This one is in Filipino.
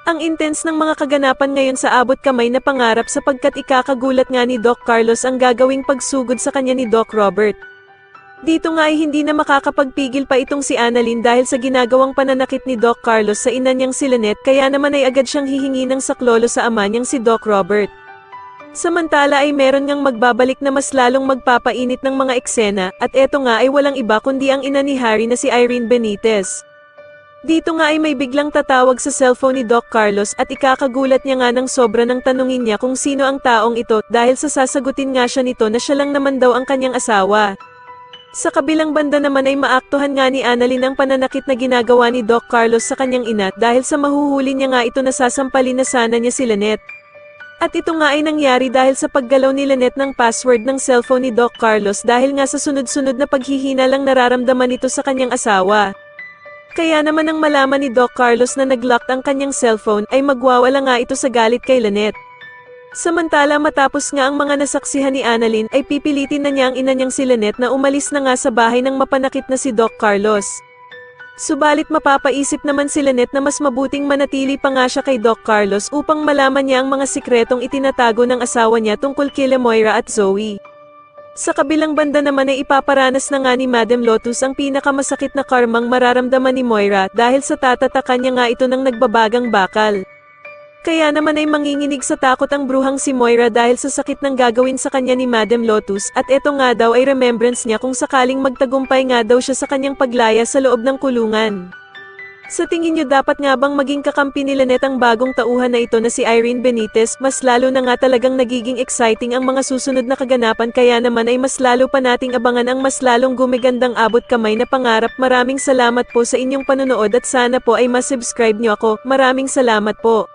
Ang intense ng mga kaganapan ngayon sa abot kamay na pangarap sapagkat ikakagulat nga ni Doc Carlos ang gagawing pagsugod sa kanya ni Doc Robert. Dito nga ay hindi na makakapagpigil pa itong si Annalyn dahil sa ginagawang pananakit ni Doc Carlos sa ina niyang si Lynette kaya naman ay agad siyang hihingi ng saklolo sa ama niyang si Doc Robert. Samantala ay meron ngang magbabalik na mas lalong magpapainit ng mga eksena at eto nga ay walang iba kundi ang ina ni Harry na si Irene Benitez. Dito nga ay may biglang tatawag sa cellphone ni Doc Carlos at ikakagulat niya nga ng sobra nang tanungin niya kung sino ang taong ito dahil sa sasagutin nga siya nito na siya lang naman daw ang kanyang asawa. Sa kabilang banda naman ay maaktuhan nga ni Annalyn ang pananakit na ginagawa ni Doc Carlos sa kanyang ina dahil sa mahuhuli niya nga ito na sasampalin na sana niya si Lynette. At ito nga ay nangyari dahil sa paggalaw ni Lynette ng password ng cellphone ni Doc Carlos dahil nga sa sunod-sunod na paghihina lang nararamdaman nito sa kanyang asawa. Kaya naman nang malaman ni Doc Carlos na nag-lock ang kanyang cellphone ay magwawala nga ito sa galit kay Lynette. Samantala matapos nga ang mga nasaksihan ni Annalyn ay pipilitin na niya ang ina niyang si Lynette na umalis na nga sa bahay ng mapanakit na si Doc Carlos. Subalit mapapaisip naman si Lynette na mas mabuting manatili pa nga siya kay Doc Carlos upang malaman niya ang mga sikretong itinatago ng asawa niya tungkol kila Moira at Zoe. Sa kabilang banda naman ay ipaparanas na nga ni Madam Lotus ang pinakamasakit na karmang mararamdaman ni Moira dahil sa tatatakan niya nga ito ng nagbabagang bakal. Kaya naman ay manginginig sa takot ang bruhang si Moira dahil sa sakit ng gagawin sa kanya ni Madam Lotus at eto nga daw ay remembrance niya kung sakaling magtagumpay nga daw siya sa kanyang paglaya sa loob ng kulungan. Sa tingin niyo dapat nga bang maging kakampi ni Lynette ang bagong tauhan na ito na si Irene Benitez? Mas lalo na nga talagang nagiging exciting ang mga susunod na kaganapan kaya naman ay mas lalo pa nating abangan ang mas lalong gumigandang abot kamay na pangarap. Maraming salamat po sa inyong panonood at sana po ay masubscribe niyo ako. Maraming salamat po.